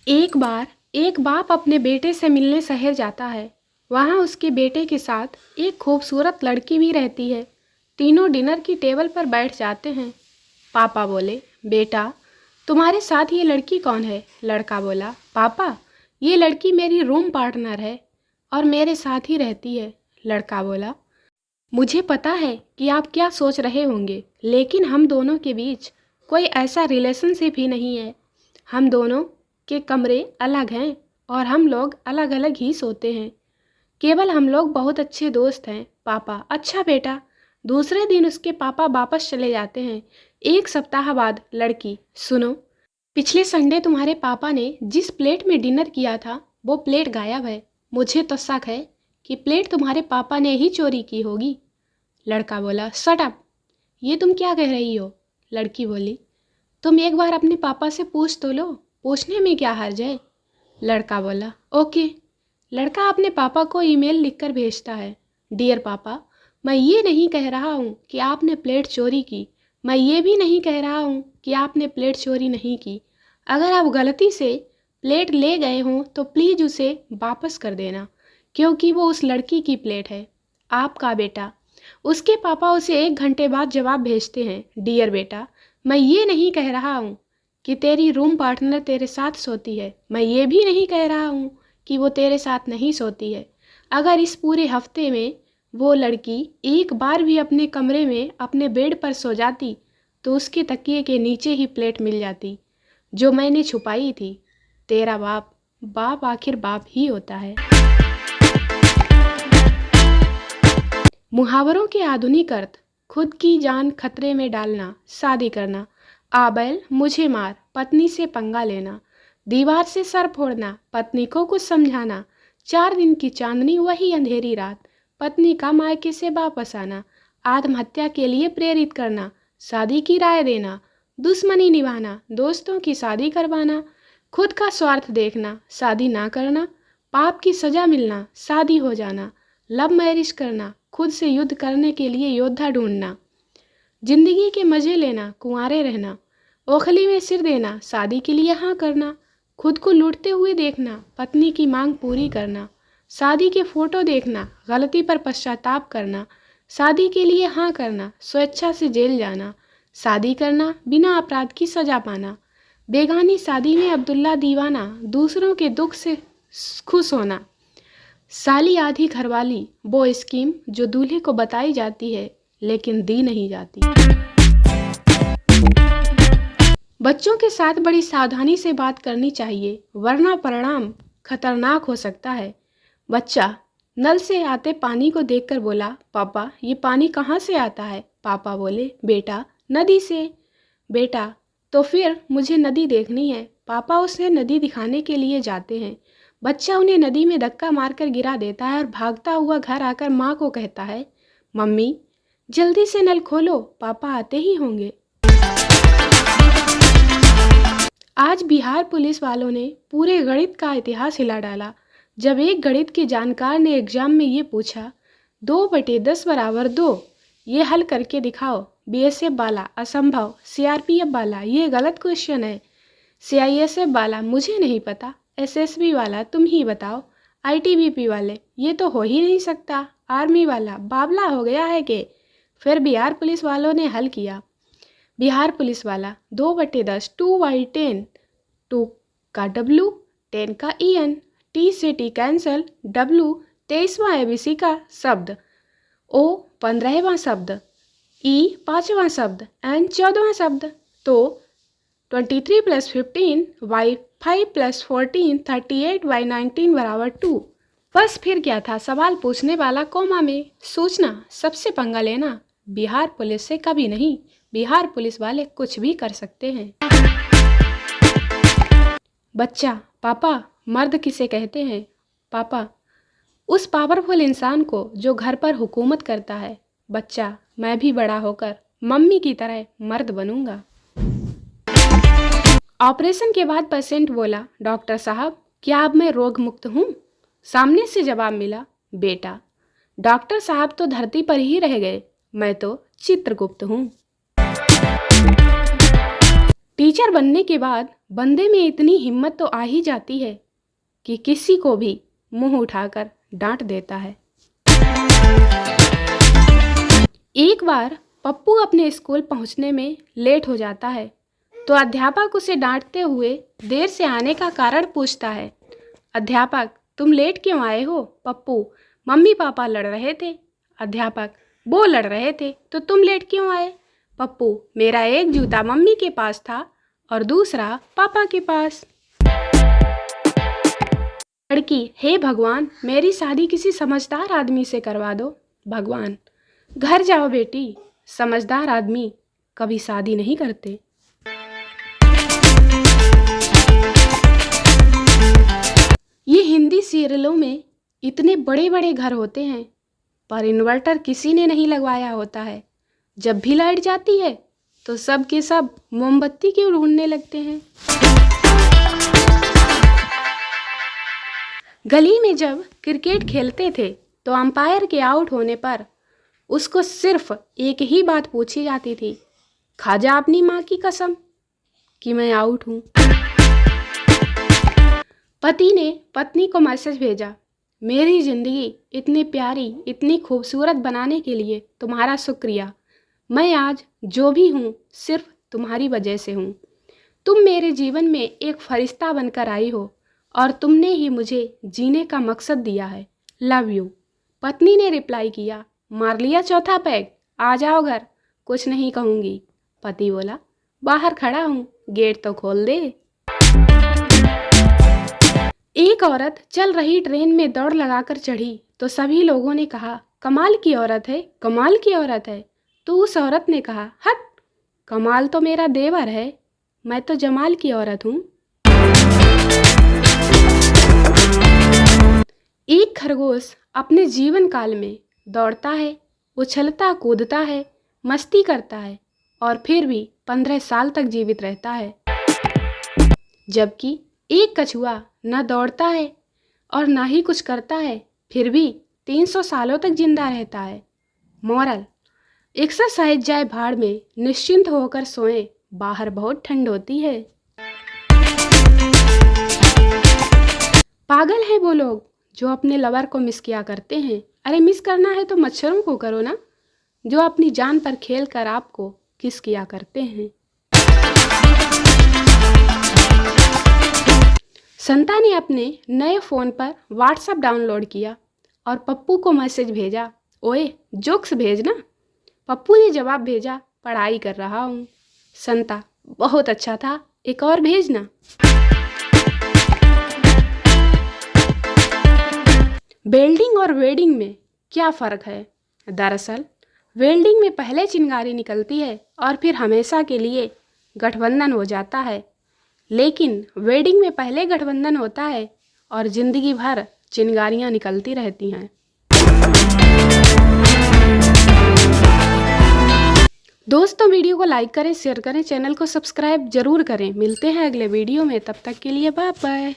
एक बार एक बाप अपने बेटे से मिलने शहर जाता है। वहाँ उसके बेटे के साथ एक खूबसूरत लड़की भी रहती है। तीनों डिनर की टेबल पर बैठ जाते हैं। पापा बोले, बेटा तुम्हारे साथ ये लड़की कौन है? लड़का बोला, पापा ये लड़की मेरी रूम पार्टनर है और मेरे साथ ही रहती है। लड़का बोला, मुझे पता है कि आप क्या सोच रहे होंगे, लेकिन हम दोनों के बीच कोई ऐसा रिलेशनशिप ही नहीं है। हम दोनों के कमरे अलग हैं और हम लोग अलग अलग ही सोते हैं। केवल हम लोग बहुत अच्छे दोस्त हैं। पापा, अच्छा बेटा। दूसरे दिन उसके पापा वापस चले जाते हैं। एक सप्ताह बाद लड़की, सुनो, पिछले संडे तुम्हारे पापा ने जिस प्लेट में डिनर किया था वो प्लेट गायब है। मुझे तो शक है कि प्लेट तुम्हारे पापा ने ही चोरी की होगी। लड़का बोला, शट अप, ये तुम क्या कह रही हो? लड़की बोली, तुम एक बार अपने पापा से पूछ तो लो, पूछने में क्या हर्ज है? लड़का बोला, ओके। लड़का अपने पापा को ईमेल लिखकर भेजता है, डियर पापा, मैं ये नहीं कह रहा हूँ कि आपने प्लेट चोरी की। मैं ये भी नहीं कह रहा हूँ कि आपने प्लेट चोरी नहीं की। अगर आप गलती से प्लेट ले गए हों तो प्लीज़ उसे वापस कर देना, क्योंकि वो उस लड़की की प्लेट है, आपका बेटा। उसके पापा उसे 1 घंटे बाद जवाब भेजते हैं, डियर बेटा, मैं ये नहीं कह रहा हूँ कि तेरी रूम पार्टनर तेरे साथ सोती है। मैं ये भी नहीं कह रहा हूँ कि वो तेरे साथ नहीं सोती है। अगर इस पूरे हफ्ते में वो लड़की एक बार भी अपने कमरे में अपने बेड पर सो जाती तो उसके तकिए के नीचे ही प्लेट मिल जाती जो मैंने छुपाई थी। तेरा बाप, बाप आखिर बाप ही होता है। मुहावरों के आधुनिक अर्थ: खुद की जान खतरे में डालना, शादी करना, आ बैल मुझे मार, पत्नी से पंगा लेना, दीवार से सर फोड़ना, पत्नी को कुछ समझाना, 4 दिन की चांदनी वही अंधेरी रात, पत्नी का मायके से वापस आना, आत्महत्या के लिए प्रेरित करना, शादी की राय देना, दुश्मनी निभाना, दोस्तों की शादी करवाना, खुद का स्वार्थ देखना, शादी ना करना, पाप की सजा मिलना, शादी हो जाना, लव मैरिज करना, खुद से युद्ध करने के लिए योद्धा ढूंढना, जिंदगी के मजे लेना, कुंवारे रहना, ओखली में सिर देना, शादी के लिए हाँ करना, खुद को लूटते हुए देखना, पत्नी की मांग पूरी करना, शादी के फोटो देखना, गलती पर पश्चाताप करना, शादी के लिए हाँ करना, स्वेच्छा से जेल जाना, शादी करना, बिना अपराध की सजा पाना, बेगानी शादी में अब्दुल्ला दीवाना, दूसरों के दुख से खुश होना, साली आधी घरवाली, वो स्कीम जो दूल्हे को बताई जाती है लेकिन दी नहीं जाती। बच्चों के साथ बड़ी सावधानी से बात करनी चाहिए, वरना परिणाम खतरनाक हो सकता है। बच्चा नल से आते पानी को देखकर बोला, पापा ये पानी कहाँ से आता है? पापा बोले, बेटा नदी से। बेटा तो फिर मुझे नदी देखनी है। पापा उसे नदी दिखाने के लिए जाते हैं। बच्चा उन्हें नदी में धक्का मारकर गिरा देता है और भागता हुआ घर आकर माँ को कहता है, मम्मी जल्दी से नल खोलो, पापा आते ही होंगे। आज बिहार पुलिस वालों ने पूरे गणित का इतिहास हिला डाला जब एक गणित के जानकार ने एग्जाम में ये पूछा, 2/10 = 2, ये हल करके दिखाओ। बीएसएफ वाला, असंभव। सीआरपीएफ वाला, ये गलत क्वेश्चन है। सीआईएसएफ वाला, मुझे नहीं पता। एसएसबी वाला, तुम ही बताओ। आईटीबीपी वाले, ये तो हो ही नहीं सकता। आर्मी वाला, बावला हो गया है कि? फिर बिहार पुलिस वालों ने हल किया। बिहार पुलिस वाला, 2/10, 2/10, 2 का W, 10 का EN, T से T कैंसल, W 23वां ABC का शब्द, O 15वां शब्द, E 5वां शब्द, N 14वां शब्द। तो 23 + 15 y 5 + 14 38 y 19 = 2। बस फिर क्या था, सवाल पूछने वाला कॉमा में। सोचना, सबसे पंगा लेना। बिहार पुलिस से कभी नहीं। बिहार पुलिस वाले कुछ भी कर सकते हैं। बच्चा, पापा मर्द किसे कहते हैं? पापा, उस पावरफुल इंसान को जो घर पर हुकूमत करता है। बच्चा, मैं भी बड़ा होकर मम्मी की तरह मर्द बनूंगा। ऑपरेशन के बाद पेशेंट बोला, डॉक्टर साहब क्या अब मैं रोग मुक्त हूँ? सामने से जवाब मिला, बेटा डॉक्टर साहब तो धरती पर ही रह गए, मैं तो चित्रगुप्त हूँ। टीचर बनने के बाद बंदे में इतनी हिम्मत तो आ ही जाती है कि किसी को भी मुंह उठाकर डांट देता है। एक बार पप्पू अपने स्कूल पहुंचने में लेट हो जाता है तो अध्यापक उसे डांटते हुए देर से आने का कारण पूछता है। अध्यापक, तुम लेट क्यों आए हो? पप्पू, मम्मी पापा लड़ रहे थे। अध्यापक, वो लड़ रहे थे तो तुम लेट क्यों आए? पप्पू, मेरा एक जूता मम्मी के पास था और दूसरा पापा के पास। लड़की, हे भगवान, मेरी शादी किसी समझदार आदमी से करवा दो। भगवान, घर जाओ बेटी, समझदार आदमी कभी शादी नहीं करते। ये हिंदी सीरियलों में इतने बड़े बड़े घर होते हैं पर इन्वर्टर किसी ने नहीं लगवाया होता है। जब भी लाइट जाती है तो सब के सब मोमबत्ती क्यों ढूंढने लगते हैं। गली में जब क्रिकेट खेलते थे तो अंपायर के आउट होने पर उसको सिर्फ एक ही बात पूछी जाती थी, खा जा अपनी माँ की कसम कि मैं आउट हूँ। पति ने पत्नी को मैसेज भेजा, मेरी ज़िंदगी इतनी प्यारी, इतनी खूबसूरत बनाने के लिए तुम्हारा शुक्रिया। मैं आज जो भी हूँ सिर्फ तुम्हारी वजह से हूँ। तुम मेरे जीवन में एक फरिश्ता बनकर आई हो और तुमने ही मुझे जीने का मकसद दिया है। Love you. पत्नी ने रिप्लाई किया, मार लिया चौथा पैग, आ जाओ घर, कुछ नहीं कहूँगी। पति बोला, बाहर खड़ा हूँ, गेट तो खोल दे। एक औरत चल रही ट्रेन में दौड़ लगाकर चढ़ी तो सभी लोगों ने कहा, कमाल की औरत है, कमाल की औरत है। तो उस औरत ने कहा, हट, कमाल तो मेरा देवर है, मैं तो जमाल की औरत हूँ। एक खरगोश अपने जीवन काल में दौड़ता है, उछलता कूदता है, मस्ती करता है और फिर भी 15 साल तक जीवित रहता है, जबकि एक कछुआ न दौड़ता है और ना ही कुछ करता है फिर भी 300 सालों तक जिंदा रहता है। मोरल, एक्सरसाइज जाए भाड़ में, निश्चिंत होकर सोएं, बाहर बहुत ठंड होती है। पागल हैं वो लोग जो अपने लवर को मिस किया करते हैं। अरे मिस करना है तो मच्छरों को करो ना, जो अपनी जान पर खेल कर आपको किस किया करते हैं। संता ने अपने नए फ़ोन पर व्हाट्सएप डाउनलोड किया और पप्पू को मैसेज भेजा, ओए जोक्स भेजना। पप्पू ने जवाब भेजा, पढ़ाई कर रहा हूँ। संता, बहुत अच्छा था, एक और भेजना। वेल्डिंग और वेडिंग में क्या फ़र्क है? दरअसल वेल्डिंग में पहले चिंगारी निकलती है और फिर हमेशा के लिए गठबंधन हो जाता है, लेकिन वेडिंग में पहले गठबंधन होता है और ज़िंदगी भर चिंगारियाँ निकलती रहती हैं। दोस्तों, वीडियो को लाइक करें, शेयर करें, चैनल को सब्सक्राइब जरूर करें। मिलते हैं अगले वीडियो में, तब तक के लिए बाय बाय।